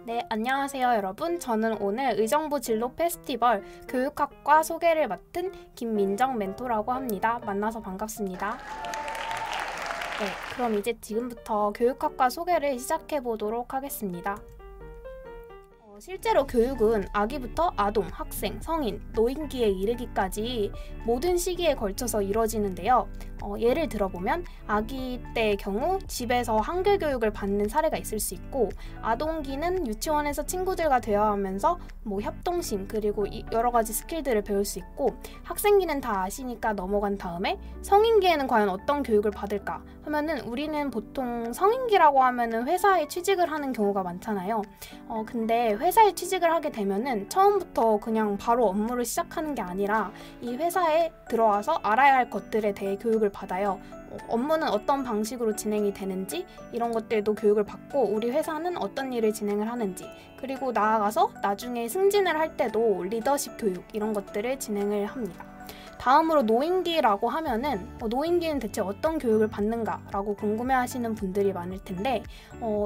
네, 안녕하세요 여러분. 저는 오늘 의정부 진로 페스티벌 교육학과 소개를 맡은 김민정 멘토라고 합니다. 만나서 반갑습니다. 네, 그럼 이제 지금부터 교육학과 소개를 시작해 보도록 하겠습니다. 실제로 교육은 아기부터 아동, 학생, 성인, 노인기에 이르기까지 모든 시기에 걸쳐서 이루어지는데요. 예를 들어보면 아기 때의 경우 집에서 한글 교육을 받는 사례가 있을 수 있고, 아동기는 유치원에서 친구들과 대화하면서 협동심 그리고 여러 가지 스킬들을 배울 수 있고, 학생기는 다 아시니까 넘어간 다음에 성인기에는 과연 어떤 교육을 받을까 하면은 우리는 보통 성인기라고 하면은 회사에 취직을 하는 경우가 많잖아요. 근데 회사에 취직을 하게 되면은 처음부터 그냥 바로 업무를 시작하는 게 아니라 이 회사에 들어와서 알아야 할 것들에 대해 교육을 받아요. 업무는 어떤 방식으로 진행이 되는지 이런 것들도 교육을 받고, 우리 회사는 어떤 일을 진행을 하는지, 그리고 나아가서 나중에 승진을 할 때도 리더십 교육 이런 것들을 진행을 합니다. 다음으로 노인기라고 하면은 노인기는 대체 어떤 교육을 받는가 라고 궁금해하시는 분들이 많을 텐데,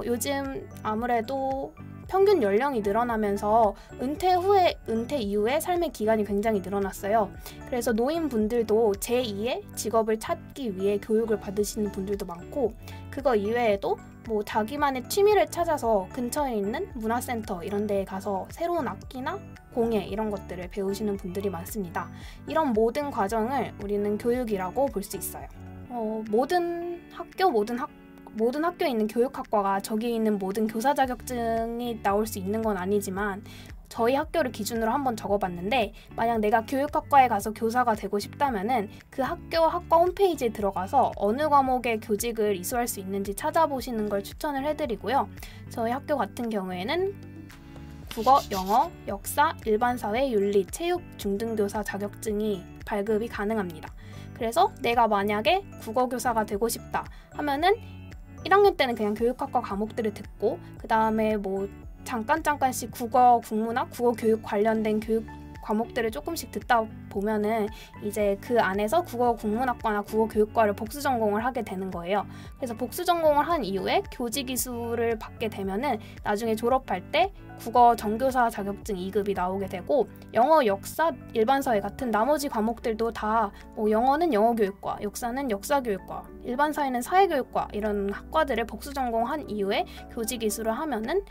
요즘 아무래도 평균 연령이 늘어나면서 은퇴 이후에 삶의 기간이 굉장히 늘어났어요. 그래서 노인분들도 제2의 직업을 찾기 위해 교육을 받으시는 분들도 많고, 그거 이외에도 자기만의 취미를 찾아서 근처에 있는 문화센터 이런 데에 가서 새로운 악기나 공예 이런 것들을 배우시는 분들이 많습니다. 이런 모든 과정을 우리는 교육이라고 볼 수 있어요. 모든 학교에 있는 교육학과가 저기 있는 모든 교사 자격증이 나올 수 있는 건 아니지만, 저희 학교를 기준으로 한번 적어봤는데, 만약 내가 교육학과에 가서 교사가 되고 싶다면은 그 학과 홈페이지에 들어가서 어느 과목의 교직을 이수할 수 있는지 찾아보시는 걸 추천을 해드리고요. 저희 학교 같은 경우에는 국어, 영어, 역사, 일반사회, 윤리, 체육 중등교사 자격증이 발급이 가능합니다. 그래서 내가 만약에 국어교사가 되고 싶다 하면은 1학년 때는 그냥 교육학과 과목들을 듣고, 그 다음에 잠깐씩 국어 국문학, 국어 교육 관련된 교육 과목들을 조금씩 듣다 보면은 이제 그 안에서 국어 국문학과나 국어 교육과를 복수 전공을 하게 되는 거예요. 그래서 복수 전공을 한 이후에 교직 이수를 받게 되면은 나중에 졸업할 때 국어 정교사 자격증 2급이 나오게 되고, 영어, 역사, 일반사회 같은 나머지 과목들도 다 영어는 영어교육과, 역사는 역사교육과, 일반사회는 사회교육과 이런 학과들을 복수 전공한 이후에 교직 이수를 하면은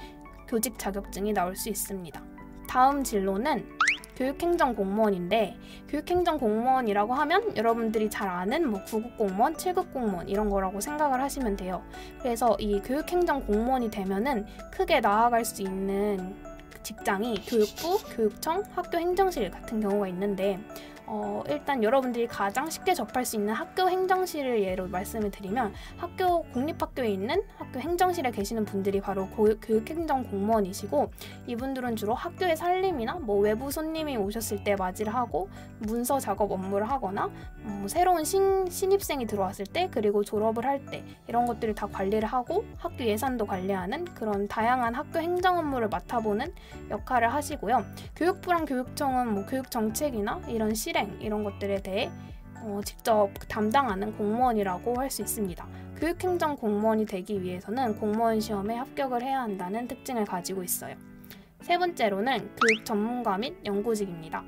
교직 자격증이 나올 수 있습니다. 다음 진로는 교육행정공무원인데, 교육행정공무원이라고 하면 여러분들이 잘 아는 9급 공무원, 7급 공무원 이런 거라고 생각을 하시면 돼요. 그래서 이 교육행정공무원이 되면은 크게 나아갈 수 있는 직장이 교육부, 교육청, 학교행정실 같은 경우가 있는데, 일단 여러분들이 가장 쉽게 접할 수 있는 학교 행정실을 예로 말씀을 드리면, 공립학교에 있는 학교 행정실에 계시는 분들이 바로 교육행정 공무원이시고, 이분들은 주로 학교의 살림이나 외부 손님이 오셨을 때 맞이를 하고 문서 작업 업무를 하거나 새로운 신입생이 들어왔을 때, 그리고 졸업을 할 때 이런 것들을 다 관리를 하고 학교 예산도 관리하는 그런 다양한 학교 행정 업무를 맡아보는 역할을 하시고요. 교육부랑 교육청은 교육 정책이나 이런 실행 이런 것들에 대해 직접 담당하는 공무원이라고 할 수 있습니다. 교육행정 공무원이 되기 위해서는 공무원 시험에 합격을 해야 한다는 특징을 가지고 있어요. 세 번째로는 교육 전문가 및 연구직입니다.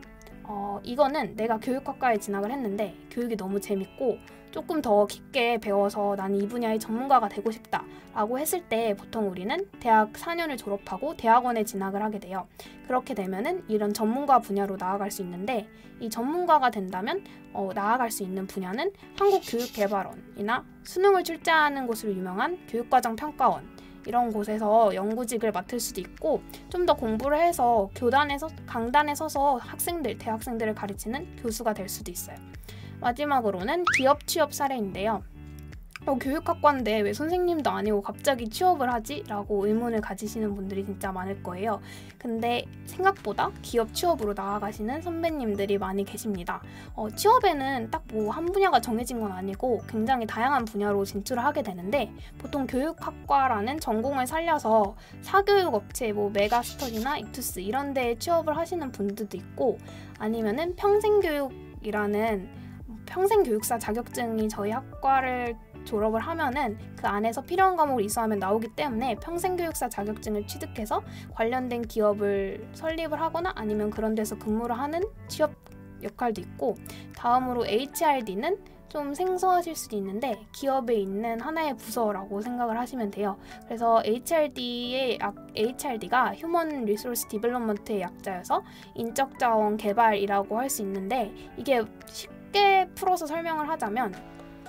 이거는 내가 교육학과에 진학을 했는데 교육이 너무 재밌고 조금 더 깊게 배워서 난 이 분야의 전문가가 되고 싶다 라고 했을 때, 보통 우리는 대학 4년을 졸업하고 대학원에 진학을 하게 돼요. 그렇게 되면은 이런 전문가 분야로 나아갈 수 있는데, 이 전문가가 된다면 나아갈 수 있는 분야는 한국교육개발원이나 수능을 출제하는 곳으로 유명한 교육과정평가원 이런 곳에서 연구직을 맡을 수도 있고, 좀 더 공부를 해서 강단에 서서 대학생들을 가르치는 교수가 될 수도 있어요. 마지막으로는 기업 취업 사례인데요. 교육학과인데 왜 선생님도 아니고 갑자기 취업을 하지? 라고 의문을 가지시는 분들이 진짜 많을 거예요. 근데 생각보다 기업 취업으로 나아가시는 선배님들이 많이 계십니다. 취업에는 딱 한 분야가 정해진 건 아니고 굉장히 다양한 분야로 진출을 하게 되는데, 보통 교육학과라는 전공을 살려서 사교육업체 메가스터디나 이투스 이런 데에 취업을 하시는 분들도 있고, 아니면은 평생교육이라는 평생교육사 자격증이 저희 학과를 졸업을 하면은 그 안에서 필요한 과목을 이수하면 나오기 때문에 평생교육사 자격증을 취득해서 관련된 기업을 설립을 하거나 아니면 그런 데서 근무를 하는 취업 역할도 있고, 다음으로 HRD는 좀 생소하실 수도 있는데 기업에 있는 하나의 부서라고 생각을 하시면 돼요. 그래서 HRD가 휴먼 리소스 디벨롭먼트의 약자여서 인적 자원 개발이라고 할 수 있는데, 이게 쉽게 풀어서 설명을 하자면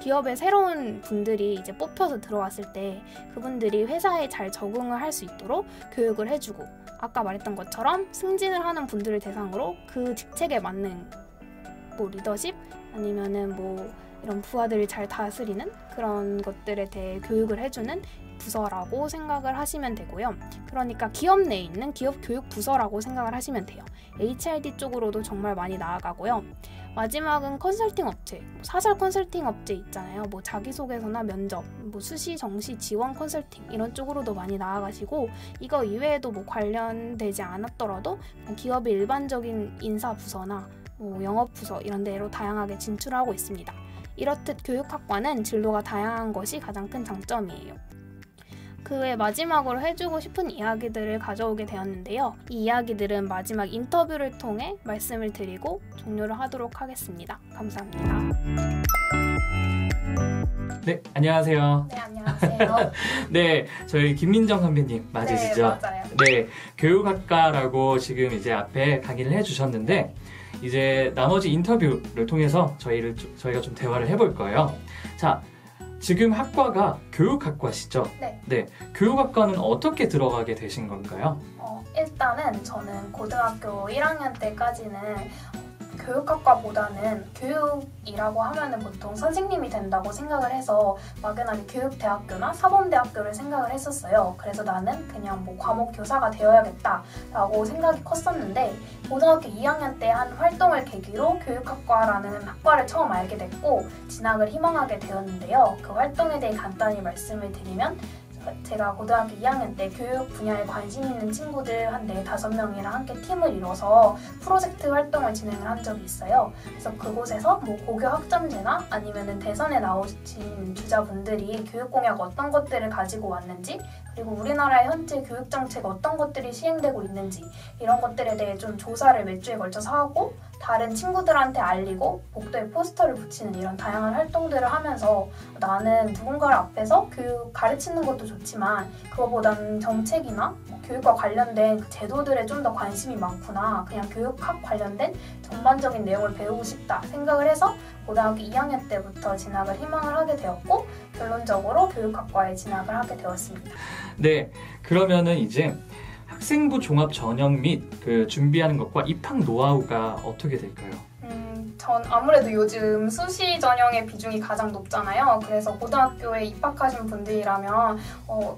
기업에 새로운 분들이 이제 뽑혀서 들어왔을 때 그분들이 회사에 잘 적응을 할 수 있도록 교육을 해주고, 아까 말했던 것처럼 승진을 하는 분들을 대상으로 그 직책에 맞는 뭐 리더십 아니면은 뭐 이런 부하들을 잘 다스리는 그런 것들에 대해 교육을 해주는 부서라고 생각을 하시면 되고요. 그러니까 기업 내에 있는 기업 교육 부서라고 생각을 하시면 돼요. HRD 쪽으로도 정말 많이 나아가고요. 마지막은 컨설팅 업체, 사설 컨설팅 업체 있잖아요. 뭐 자기소개서나 면접, 뭐 수시, 정시, 지원 컨설팅 이런 쪽으로도 많이 나아가시고, 이거 이외에도 뭐 관련되지 않았더라도 기업의 일반적인 인사 부서나 뭐 영업 부서 이런 데로 다양하게 진출하고 있습니다. 이렇듯 교육학과는 진로가 다양한 것이 가장 큰 장점이에요. 그 외 마지막으로 해주고 싶은 이야기들을 가져오게 되었는데요. 이 이야기들은 마지막 인터뷰를 통해 말씀을 드리고 종료를 하도록 하겠습니다. 감사합니다. 네, 안녕하세요. 네, 안녕하세요. 네, 저희 김민정 선배님 맞으시죠? 네, 맞아요. 네, 교육학과라고 지금 이제 앞에 강의를 해주셨는데, 이제 나머지 인터뷰를 통해서 저희가 좀 대화를 해볼 거예요. 자, 지금 학과가 교육학과시죠? 네. 네, 교육학과는 어떻게 들어가게 되신 건가요? 일단은 저는 고등학교 1학년 때까지는 교육학과보다는 교육이라고 하면은 보통 선생님이 된다고 생각을 해서 막연하게 교육대학교나 사범대학교를 생각을 했었어요. 그래서 나는 그냥 뭐 과목 교사가 되어야겠다라고 생각이 컸었는데, 고등학교 2학년 때 한 활동을 계기로 교육학과라는 학과를 처음 알게 됐고 진학을 희망하게 되었는데요. 그 활동에 대해 간단히 말씀을 드리면, 제가 고등학교 2학년 때 교육 분야에 관심 있는 친구들 한 4-5명이랑 함께 팀을 이뤄서 프로젝트 활동을 진행을 한 적이 있어요. 그래서 그곳에서 뭐 고교 학점제나 아니면은 대선에 나오신 주자분들이 교육 공약 어떤 것들을 가지고 왔는지, 그리고 우리나라의 현재 교육 정책 어떤 것들이 시행되고 있는지 이런 것들에 대해 좀 조사를 몇 주에 걸쳐서 하고 다른 친구들한테 알리고 복도에 포스터를 붙이는 이런 다양한 활동들을 하면서, 나는 누군가를 앞에서 교육 가르치는 것도 좋지만 그거보다는 정책이나 교육과 관련된 그 제도들에 좀 더 관심이 많구나, 그냥 교육학 관련된 전반적인 내용을 배우고 싶다 생각을 해서 고등학교 2학년 때부터 진학을 희망을 하게 되었고, 결론적으로 교육학과에 진학을 하게 되었습니다. 네, 그러면은 이제 학생부 종합 전형 및 그 준비하는 것과 입학 노하우가 어떻게 될까요? 전 아무래도 요즘 수시 전형의 비중이 가장 높잖아요. 그래서 고등학교에 입학하신 분들이라면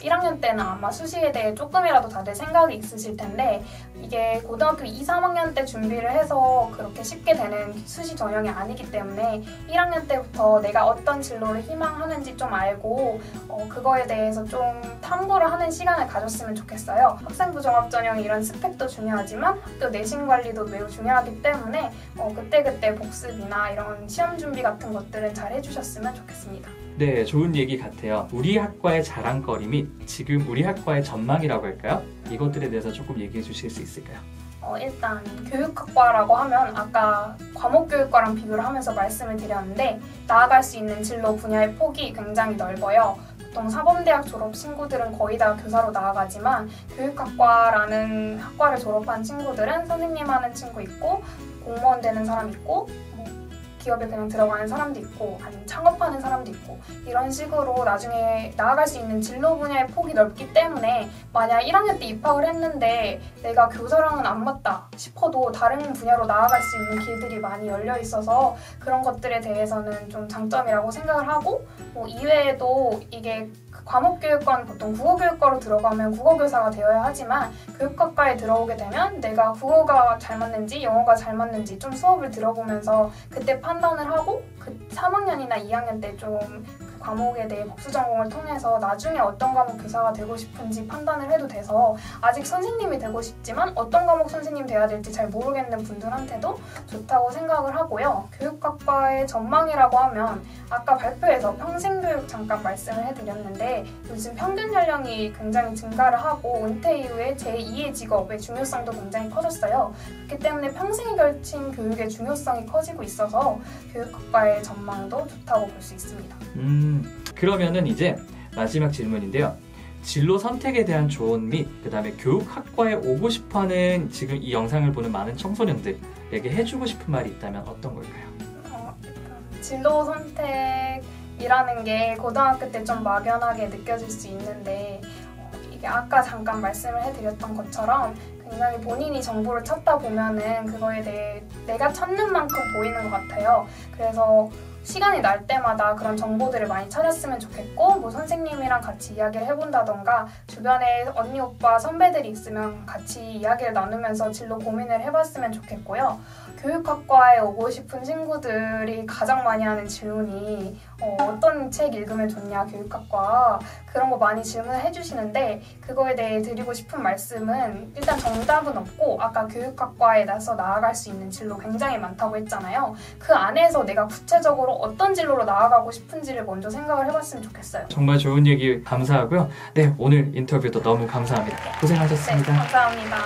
1학년 때는 아마 수시에 대해 조금이라도 다들 생각이 있으실 텐데, 이게 고등학교 2, 3학년 때 준비를 해서 그렇게 쉽게 되는 수시 전형이 아니기 때문에 1학년 때부터 내가 어떤 진로를 희망하는지 좀 알고 그거에 대해서 좀 탐구를 하는 시간을 가졌으면 좋겠어요. 학생부 종합 전형 이런 스펙도 중요하지만 학교 내신 관리도 매우 중요하기 때문에 그때그때 복습이나 이런 시험 준비 같은 것들은 잘 해주셨으면 좋겠습니다. 네, 좋은 얘기 같아요. 우리 학과의 자랑거리 및 지금 우리 학과의 전망이라고 할까요? 이것들에 대해서 조금 얘기해 주실 수 있을까요? 일단 교육학과라고 하면 아까 과목교육과랑 비교를 하면서 말씀을 드렸는데, 나아갈 수 있는 진로 분야의 폭이 굉장히 넓어요. 보통 사범대학 졸업 친구들은 거의 다 교사로 나아가지만, 교육학과라는 학과를 졸업한 친구들은 선생님 하는 친구 있고 공무원 되는 사람 있고 기업에 그냥 들어가는 사람도 있고 아니면 창업하는 사람도 있고, 이런 식으로 나중에 나아갈 수 있는 진로 분야의 폭이 넓기 때문에 만약 1학년 때 입학을 했는데 내가 교사랑은 안 맞다 싶어도 다른 분야로 나아갈 수 있는 길들이 많이 열려 있어서 그런 것들에 대해서는 좀 장점이라고 생각을 하고, 이외에도 이게 과목교육과는 보통 국어교육과로 들어가면 국어교사가 되어야 하지만, 교육학과에 들어오게 되면 내가 국어가 잘 맞는지 영어가 잘 맞는지 좀 수업을 들어보면서 그때 판단을 하고 그 3학년이나 2학년 때 좀 과목에 대해 복수 전공을 통해서 나중에 어떤 과목 교사가 되고 싶은지 판단을 해도 돼서 아직 선생님이 되고 싶지만 어떤 과목 선생님 돼야 될지 잘 모르겠는 분들한테도 좋다고 생각을 하고요. 교육학과의 전망이라고 하면 아까 발표에서 평생교육 잠깐 말씀을 해드렸는데 요즘 평균 연령이 굉장히 증가를 하고 은퇴 이후에 제2의 직업의 중요성도 굉장히 커졌어요. 그렇기 때문에 평생에 걸친 교육의 중요성이 커지고 있어서 교육학과의 전망도 좋다고 볼 수 있습니다. 그러면은 이제 마지막 질문인데요. 진로 선택에 대한 조언 및 그다음에 교육학과에 오고 싶어하는 지금 이 영상을 보는 많은 청소년들에게 해주고 싶은 말이 있다면 어떤 걸까요? 진로 선택이라는 게 고등학교 때 좀 막연하게 느껴질 수 있는데 이게 아까 잠깐 말씀을 해드렸던 것처럼 굉장히 본인이 정보를 찾다 보면은 그거에 대해 내가 찾는 만큼 보이는 것 같아요. 그래서 시간이 날 때마다 그런 정보들을 많이 찾았으면 좋겠고 뭐 선생님이랑 같이 이야기를 해본다던가 주변에 언니, 오빠, 선배들이 있으면 같이 이야기를 나누면서 진로 고민을 해봤으면 좋겠고요. 교육학과에 오고 싶은 친구들이 가장 많이 하는 질문이 어떤 책 읽으면 좋냐, 교육학과 그런 거 많이 질문을 해주시는데 그거에 대해 드리고 싶은 말씀은 일단 정답은 없고 아까 교육학과에 나아갈 수 있는 진로 굉장히 많다고 했잖아요. 그 안에서 내가 구체적으로 어떤 진로로 나아가고 싶은지를 먼저 생각을 해봤으면 좋겠어요. 정말 좋은 얘기 감사하고요. 네, 오늘 인터뷰도 너무 감사합니다. 고생하셨습니다. 네, 감사합니다.